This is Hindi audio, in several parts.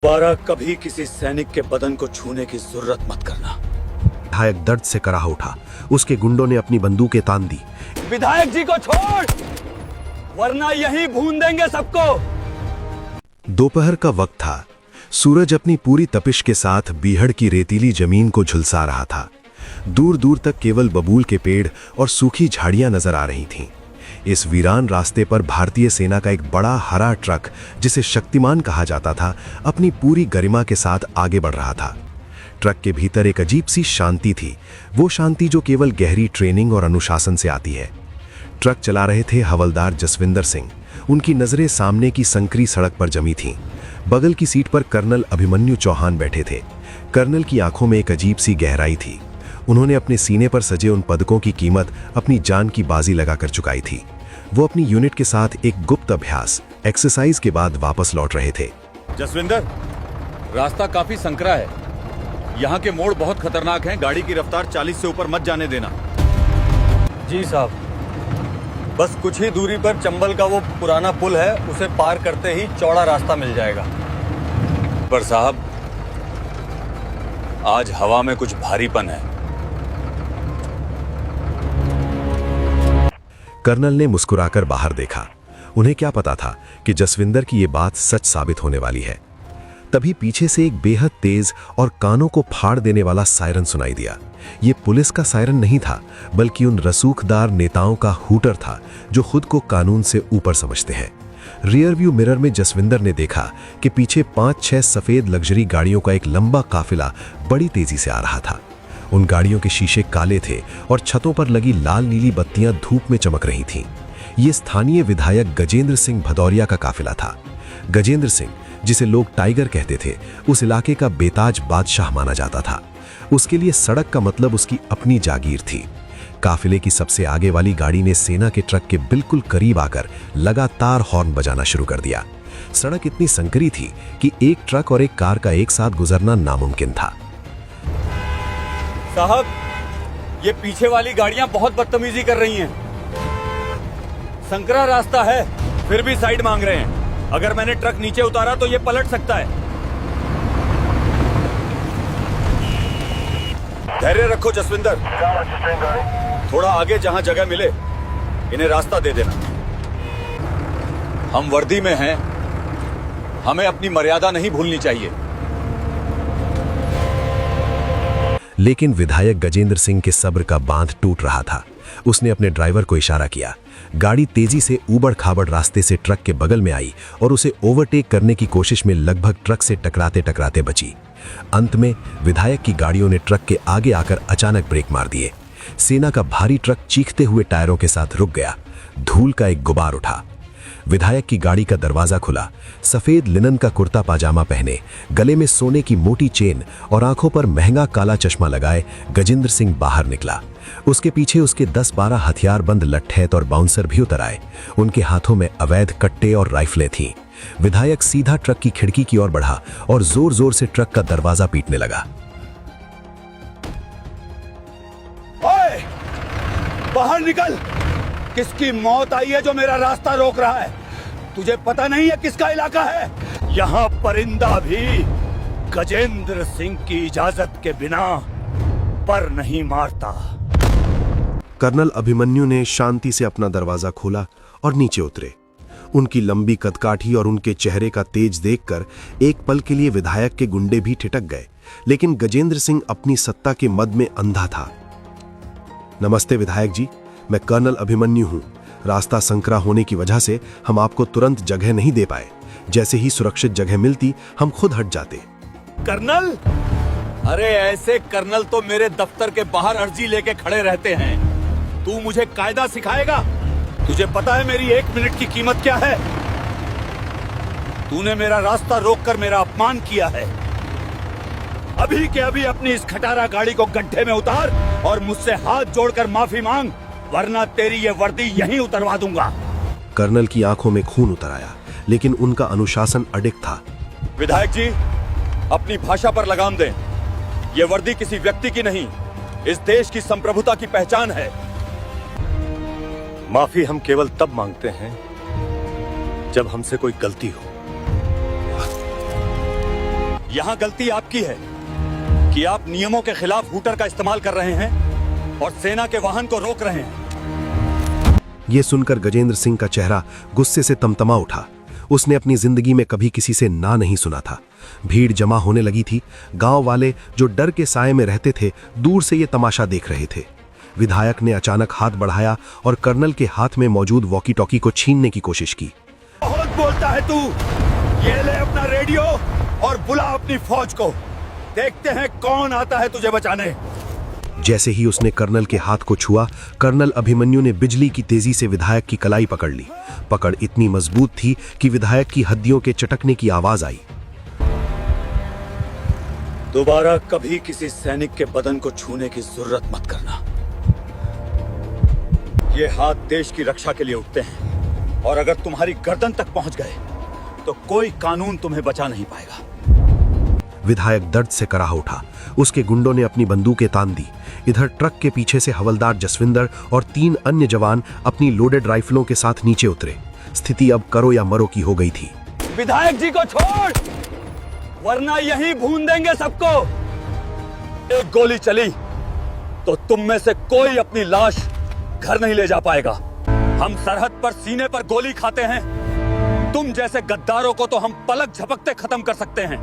दोबारा कभी किसी सैनिक के बदन को छूने की जरूरत मत करना। विधायक दर्द से कराह उठा। उसके गुंडों ने अपनी बंदूकें तान दी। विधायक जी को छोड़, वरना यहीं भून देंगे सबको। दोपहर का वक्त था। सूरज अपनी पूरी तपिश के साथ बीहड़ की रेतीली जमीन को झुलसा रहा था। दूर दूर तक केवल बबूल के पेड़ और सूखी झाड़ियां नजर आ रही थीं। इस वीरान रास्ते पर भारतीय सेना का एक बड़ा हरा ट्रक, जिसे शक्तिमान कहा जाता था, अपनी पूरी गरिमा के साथ आगे बढ़ रहा था। ट्रक के भीतर एक अजीब सी शांति थी, वो शांति जो केवल गहरी ट्रेनिंग और अनुशासन से आती है। ट्रक चला रहे थे हवलदार जसविंदर सिंह। उनकी नजरें सामने की संकरी सड़क पर जमी थीं। बगल की सीट पर कर्नल अभिमन्यु चौहान बैठे थे। कर्नल की आंखों में एक अजीब सी गहराई थी। उन्होंने अपने सीने पर सजे उन पदकों की कीमत अपनी जान की बाजी लगाकर चुकाई थी। वो अपनी यूनिट के साथ एक गुप्त अभ्यास एक्सरसाइज के बाद वापस लौट रहे थे। जसविंदर, रास्ता काफी संकरा है। यहाँ के मोड़ बहुत खतरनाक हैं। गाड़ी की रफ्तार 40 से ऊपर मत जाने देना। जी साहब। बस कुछ ही दूरी पर चंबल का वो पुराना पुल है, उसे पार करते ही चौड़ा रास्ता मिल जाएगा। पर साहब, आज हवा में कुछ भारीपन है। कर्नल ने मुस्कुराकर बाहर देखा। उन्हें क्या पता था कि जसविंदर की ये बात सच साबित होने वाली है। तभी पीछे से एक बेहद तेज और कानों को फाड़ देने वाला सायरन सुनाई दिया। ये पुलिस का सायरन नहीं था, बल्कि उन रसूखदार नेताओं का हूटर था जो खुद को कानून से ऊपर समझते हैं। रियर व्यू मिरर में जसविंदर ने देखा कि पीछे 5-6 सफेद लग्जरी गाड़ियों का एक लंबा काफिला बड़ी तेजी से आ रहा था। उन गाड़ियों के शीशे काले थे और छतों पर लगी लाल नीली बत्तियां धूप में चमक रही थीं। ये स्थानीय विधायक गजेंद्र सिंह भदौरिया का काफिला था। गजेंद्र सिंह, जिसे लोग टाइगर कहते थे, उस इलाके का बेताज बादशाह माना जाता था। उसके लिए सड़क का मतलब उसकी अपनी जागीर थी। काफिले की सबसे आगे वाली गाड़ी ने सेना के ट्रक के बिल्कुल करीब आकर लगातार हॉर्न बजाना शुरू कर दिया। सड़क इतनी संकरी थी कि एक ट्रक और एक कार का एक साथ गुजरना नामुमकिन था। साहब, ये पीछे वाली गाड़ियां बहुत बदतमीजी कर रही हैं। संकरा रास्ता है, फिर भी साइड मांग रहे हैं। अगर मैंने ट्रक नीचे उतारा तो ये पलट सकता है। धैर्य रखो जसविंदर, थोड़ा आगे जहां जगह मिले इन्हें रास्ता दे देना। हम वर्दी में हैं, हमें अपनी मर्यादा नहीं भूलनी चाहिए। लेकिन विधायक गजेंद्र सिंह के सब्र का बांध टूट रहा था। उसने अपने ड्राइवर को इशारा किया। गाड़ी तेजी से ऊबड़ खाबड़ रास्ते से ट्रक के बगल में आई और उसे ओवरटेक करने की कोशिश में लगभग ट्रक से टकराते टकराते बची। अंत में विधायक की गाड़ियों ने ट्रक के आगे आकर अचानक ब्रेक मार दिए। सेना का भारी ट्रक चीखते हुए टायरों के साथ रुक गया। धूल का एक गुबार उठा। विधायक की गाड़ी का दरवाजा खुला। सफेद लिनन का कुर्ता पाजामा पहने, गले में सोने की मोटी चेन और आंखों पर महंगा काला चश्मा लगाए गजेंद्र सिंह बाहर निकला। उसके पीछे उसके 10-12 हथियारबंद लट्ठैत और बाउंसर भी उतर आए। उनके हाथों में अवैध कट्टे और राइफलें थीं। विधायक सीधा ट्रक की खिड़की की ओर बढ़ा और जोर जोर से ट्रक का दरवाजा पीटने लगा। ओए, बाहर निकल! किसकी मौत आई है जो मेरा रास्ता रोक रहा है? तुझे पता नहीं है किसका इलाका है? यहाँ परिंदा भी गजेंद्र सिंह की इजाजत के बिना पर नहीं मारता। कर्नल अभिमन्यु ने शांति से अपना दरवाजा खोला और नीचे उतरे। उनकी लंबी कदकाठी और उनके चेहरे का तेज देखकर एक पल के लिए विधायक के गुंडे भी ठिठक गए, लेकिन गजेंद्र सिंह अपनी सत्ता के मद में अंधा था। नमस्ते विधायक जी, मैं कर्नल अभिमन्यु हूं। रास्ता संकरा होने की वजह से हम आपको तुरंत जगह नहीं दे पाए। जैसे ही सुरक्षित जगह मिलती हम खुद हट जाते। कर्नल? अरे ऐसे कर्नल तो मेरे दफ्तर के बाहर अर्जी लेके खड़े रहते हैं। तू मुझे कायदा सिखाएगा? तुझे पता है मेरी 1 मिनट की कीमत क्या है? तूने मेरा रास्ता रोककर मेरा अपमान किया है। अभी के अभी अपनी इस खटारा गाड़ी को गड्ढे में उतार और मुझसे हाथ जोड़कर माफी मांग, वरना तेरी ये वर्दी यहीं उतरवा दूंगा। कर्नल की आंखों में खून उतर आया, लेकिन उनका अनुशासन अडिग था। विधायक जी, अपनी भाषा पर लगाम दें। ये वर्दी किसी व्यक्ति की नहीं, इस देश की संप्रभुता की पहचान है। माफी हम केवल तब मांगते हैं जब हमसे कोई गलती हो। यहाँ गलती आपकी है कि आप नियमों के खिलाफ हूटर का इस्तेमाल कर रहे हैं और सेना के वाहन को रोक रहे हैं। यह सुनकर गजेंद्र सिंह का चेहरा गुस्से से तमतमा उठा। उसने अपनी जिंदगी में कभी किसी से ना नहीं सुना था। भीड़ जमा होने लगी थी। गांव वाले जो डर के साए में रहते थे, दूर से ये तमाशा देख रहे थे। विधायक ने अचानक हाथ बढ़ाया और कर्नल के हाथ में मौजूद वॉकी टॉकी को छीनने की कोशिश की। बहुत बोलता है तू। ये ले अपना रेडियो और बुला अपनी फौज को। देखते हैं कौन आता है तुझे बचाने। जैसे ही उसने कर्नल के हाथ को छुआ, कर्नल अभिमन्यु ने बिजली की तेजी से विधायक की कलाई पकड़ ली। पकड़ इतनी मजबूत थी कि विधायक की हड्डियों के चटकने की आवाज आई। दोबारा कभी किसी सैनिक के बदन को छूने की जरूरत मत करना। ये हाथ देश की रक्षा के लिए उठते हैं और अगर तुम्हारी गर्दन तक पहुंच गए तो कोई कानून तुम्हें बचा नहीं पाएगा। विधायक दर्द से कराह उठा। उसके गुंडों ने अपनी बंदूकें तान दी। इधर ट्रक के पीछे से हवलदार जसविंदर और 3 अन्य जवान अपनी लोडेड राइफलों के साथ नीचे उतरे। स्थिति अब करो या मरो की हो गई थी। विधायक जी को छोड़, वरना यहीं भून देंगे सबको। एक गोली चली तो तुम में से कोई अपनी लाश घर नहीं ले जा पाएगा। हम सरहद पर सीने पर गोली खाते हैं। तुम जैसे गद्दारों को तो हम पलक झपकते खत्म कर सकते हैं।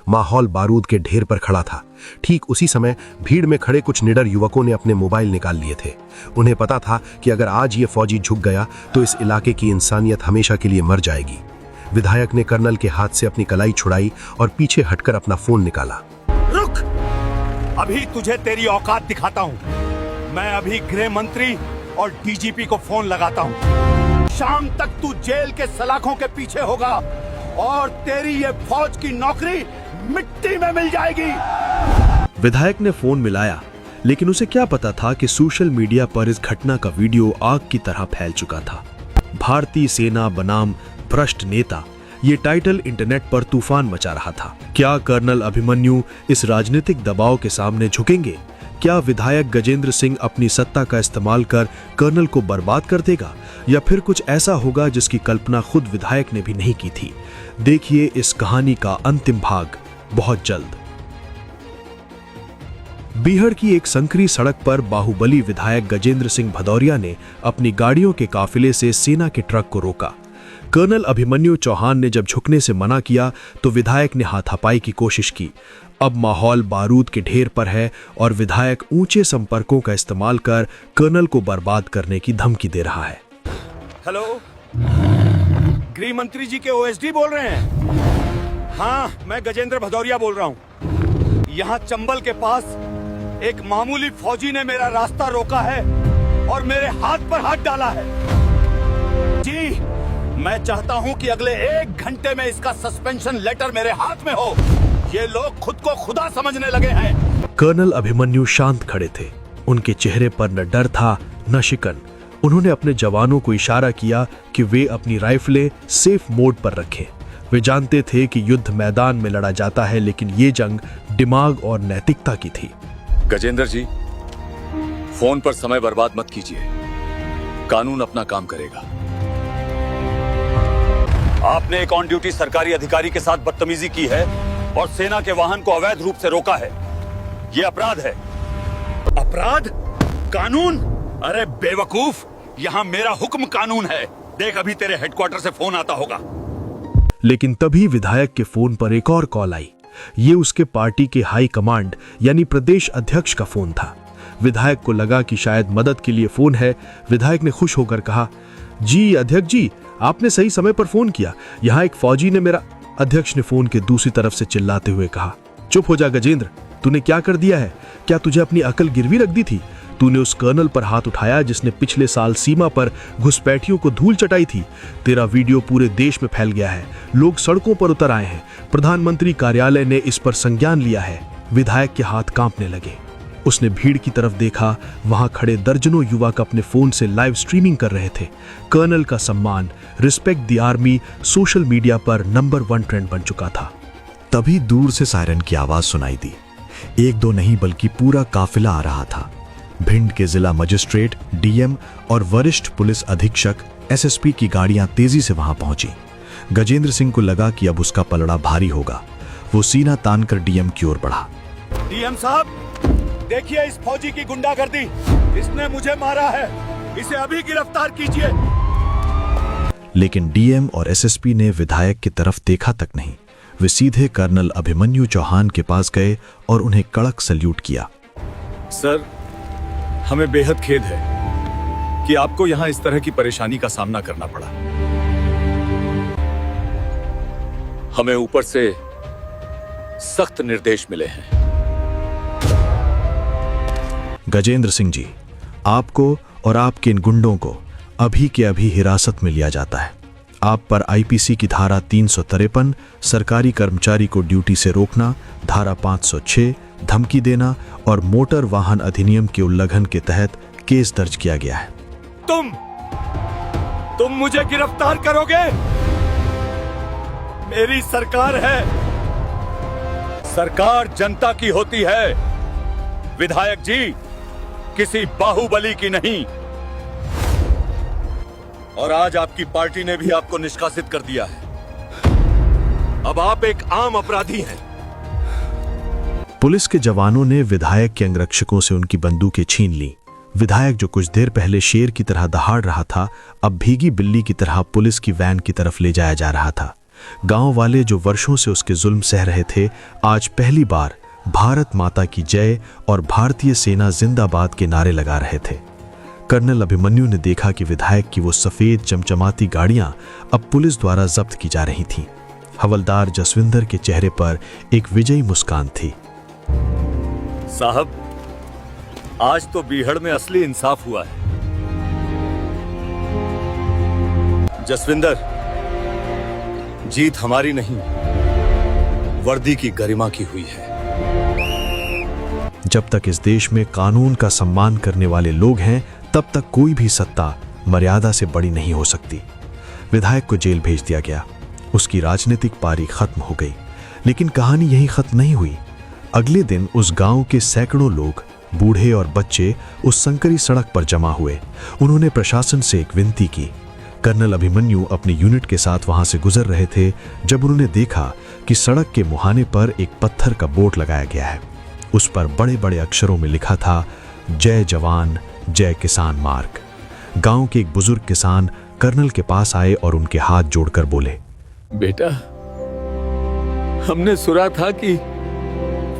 माहौल बारूद के ढेर पर खड़ा था। ठीक उसी समय भीड़ में खड़े कुछ निडर युवकों ने अपने मोबाइल निकाल लिए थे। उन्हें पता था कि अगर आज ये फौजी झुक गया तो इस इलाके की इंसानियत हमेशा के लिए मर जाएगी। विधायक ने कर्नल के हाथ से अपनी कलाई छुड़ाई और पीछे हटकर अपना फोन निकाला। रुक, अभी तुझे तेरी औकात दिखाता हूँ। मैं अभी गृह मंत्री और डीजीपी को फोन लगाता हूँ। शाम तक तू जेल के सलाखों के पीछे होगा और तेरी ये फौज की नौकरी मिट्टी में मिल जाएगी। विधायक ने फोन मिलाया, लेकिन उसे क्या पता था कि सोशल मीडिया पर इस घटना का वीडियो आग की तरह फैल चुका था। भारतीय सेना बनाम भ्रष्ट नेता, ये टाइटल इंटरनेट पर तूफान मचा रहा था। क्या कर्नल अभिमन्यु इस राजनीतिक दबाव के सामने झुकेंगे? क्या विधायक गजेंद्र सिंह अपनी सत्ता का इस्तेमाल कर कर्नल को बर्बाद कर देगा, या फिर कुछ ऐसा होगा जिसकी कल्पना खुद विधायक ने भी नहीं की थी? देखिए इस कहानी का अंतिम भाग बहुत जल्द। बीहड़ की एक संकरी सड़क पर बाहुबली विधायक गजेंद्र सिंह भदौरिया ने अपनी गाड़ियों के काफिले से सेना के ट्रक को रोका। कर्नल अभिमन्यु चौहान ने जब झुकने से मना किया तो विधायक ने हाथापाई की कोशिश की। अब माहौल बारूद के ढेर पर है और विधायक ऊंचे संपर्कों का इस्तेमाल कर कर्नल को बर्बाद करने की धमकी दे रहा है। हेलो, गृह मंत्री जी के ओएसडी बोल रहे हैं? हाँ, मैं गजेंद्र भदौरिया बोल रहा हूँ। यहाँ चंबल के पास एक मामूली फौजी ने मेरा रास्ता रोका है और मेरे हाथ पर हाथ डाला है। जी, मैं चाहता हूँ कि अगले 1 घंटे में इसका सस्पेंशन लेटर मेरे हाथ में हो। ये लोग खुद को खुदा समझने लगे हैं। कर्नल अभिमन्यु शांत खड़े थे। उनके चेहरे पर न डर था न शिकन। उन्होंने अपने जवानों को इशारा किया कि वे अपनी राइफलें सेफ मोड पर रखें। वे जानते थे कि युद्ध मैदान में लड़ा जाता है, लेकिन ये जंग दिमाग और नैतिकता की थी। गजेंद्र जी, फोन पर समय बर्बाद मत कीजिए। कानून अपना काम करेगा। आपने एक ऑन ड्यूटी सरकारी अधिकारी के साथ बदतमीजी की है और सेना के वाहन को अवैध रूप से रोका है। यह अपराध है। अपराध? कानून? अरे बेवकूफ, यहाँ मेरा हुक्म कानून है। देख, अभी तेरे हेडक्वार्टर से फोन आता होगा। लेकिन तभी विधायक के फोन पर एक और कॉल आई। ये उसके पार्टी के हाई कमांड यानी प्रदेश अध्यक्ष का फोन था। विधायक को लगा कि शायद मदद के लिए फोन है। विधायक ने खुश होकर कहा, जी अध्यक्ष जी, आपने सही समय पर फोन किया। यहाँ एक फौजी ने मेरा। अध्यक्ष ने फोन के दूसरी तरफ से चिल्लाते हुए कहा, चुप हो जा गजेंद्र, तूने क्या कर दिया है? क्या तुझे अपनी अकल गिरवी रख दी थी? तूने उस कर्नल पर हाथ उठाया जिसने पिछले साल सीमा पर घुसपैठियों को धूल चटाई थी। तेरा वीडियो पूरे देश में फैल गया है। लोग सड़कों पर उतर आए हैं। प्रधानमंत्री कार्यालय ने इस पर संज्ञान लिया है। विधायक के हाथ कांपने लगे। उसने भीड़ की तरफ देखा। वहां खड़े दर्जनों युवक अपने फोन से लाइव स्ट्रीमिंग कर रहे थे। कर्नल का सम्मान, respect the army, social media पर नंबर 1 ट्रेंड बन चुका था। तभी दूर से सायरन की आवाज सुनाई दी। 1-2 नहीं बल्कि पूरा काफिला आ रहा था। भिंड के जिला मजिस्ट्रेट, डीएम और वरिष्ठ पुलिस अधीक्षक, एसएसपी की गाड़ियां तेजी से वहां पहुंची। गजेंद्र सिंह को लगा कि अब उसका पलड़ा भारी होगा। वो सीना तानकर डीएम की ओर बढ़ा। डीएम साहब, देखिए इस फौजी की गुंडागर्दी, इसने मुझे मारा है, इसे अभी गिरफ्तार कीजिए। लेकिन डीएम और एसएसपी ने विधायक की तरफ देखा तक नहीं। वे सीधे कर्नल अभिमन्यु चौहान के पास गए और उन्हें कड़क सल्यूट किया। सर, हमें बेहद खेद है कि आपको यहां इस तरह की परेशानी का सामना करना पड़ा। हमें ऊपर से सख्त निर्देश मिले हैं। गजेंद्र सिंह जी, आपको और आपके इन गुंडों को अभी के अभी हिरासत में लिया जाता है। आप पर आईपीसी की धारा 353 सरकारी कर्मचारी को ड्यूटी से रोकना, धारा 506 धमकी देना और मोटर वाहन अधिनियम के उल्लंघन के तहत केस दर्ज किया गया है। तुम मुझे गिरफ्तार करोगे? मेरी सरकार है, सरकार जनता की होती है, विधायक जी किसी बाहुबली की नहीं। और आज आपकी पार्टी ने भी आपको निष्कासित कर दिया है। अब आप एक आम अपराधी हैं। पुलिस के जवानों ने विधायक के अंगरक्षकों से उनकी बंदूकें छीन ली। विधायक, जो कुछ देर पहले शेर की तरह दहाड़ रहा था, अब भीगी बिल्ली की तरह पुलिस की वैन की तरफ ले जाया जा रहा था। गांव वाले जो वर्षों से उसके जुल्म सह रहे थे, आज पहली बार भारत माता की जय और भारतीय सेना जिंदाबाद के नारे लगा रहे थे। कर्नल अभिमन्यु ने देखा कि विधायक की वो सफेद चमचमाती गाड़ियां अब पुलिस द्वारा जब्त की जा रही थीं। हवलदार जसविंदर के चेहरे पर एक विजयी मुस्कान थी। साहब, आज तो बीहड़ में असली इंसाफ हुआ है। जसविंदर, जीत हमारी नहीं, वर्दी की गरिमा की हुई है। जब तक इस देश में कानून का सम्मान करने वाले लोग हैं, तब तक कोई भी सत्ता मर्यादा से बड़ी नहीं हो सकती। विधायक को जेल भेज दिया गया। उसकी राजनीतिक पारी खत्म हो गई। लेकिन कहानी यहीं खत्म नहीं हुई। अगले दिन उस गांव के सैकड़ों लोग, बूढ़े और बच्चे, उस संकरी सड़क पर जमा हुए। उन्होंने प्रशासन से एक विनती की। कर्नल अभिमन्यु अपनी यूनिट के साथ वहां से गुजर रहे थे जब उन्होंने देखा कि सड़क के मुहाने पर एक पत्थर का बोर्ड लगाया गया है। उस पर बड़े बड़े अक्षरों में लिखा था, जय जवान जय किसान मार्ग। गांव के एक बुजुर्ग किसान कर्नल के पास आए और उनके हाथ जोड़कर बोले, बेटा, हमने सुना था कि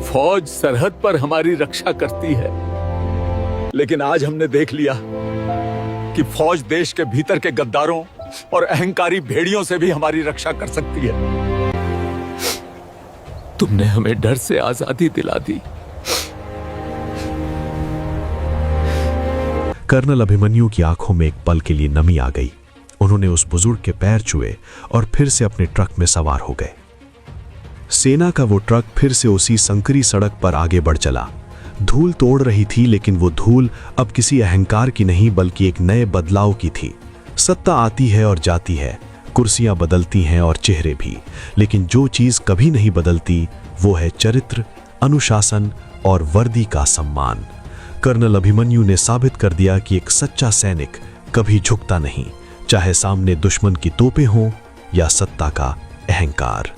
फौज सरहद पर हमारी रक्षा करती है, लेकिन आज हमने देख लिया कि फौज देश के भीतर के गद्दारों और अहंकारी भेड़ियों से भी हमारी रक्षा कर सकती है। तुमने हमें डर से आजादी दिला दी। कर्नल अभिमन्यु की आंखों में एक पल के लिए नमी आ गई। उन्होंने उस बुजुर्ग के पैर छुए और फिर से अपने ट्रक में सवार हो गए। सेना का वो ट्रक फिर से उसी संकरी सड़क पर आगे बढ़ चला। धूल तोड़ रही थी, लेकिन वो धूल अब किसी अहंकार की नहीं बल्कि एक नए बदलाव की थी। सत्ता आती है और जाती है, कुर्सियां बदलती हैं और चेहरे भी, लेकिन जो चीज कभी नहीं बदलती वो है चरित्र, अनुशासन और वर्दी का सम्मान। कर्नल अभिमन्यु ने साबित कर दिया कि एक सच्चा सैनिक कभी झुकता नहीं, चाहे सामने दुश्मन की तोपें हों या सत्ता का अहंकार।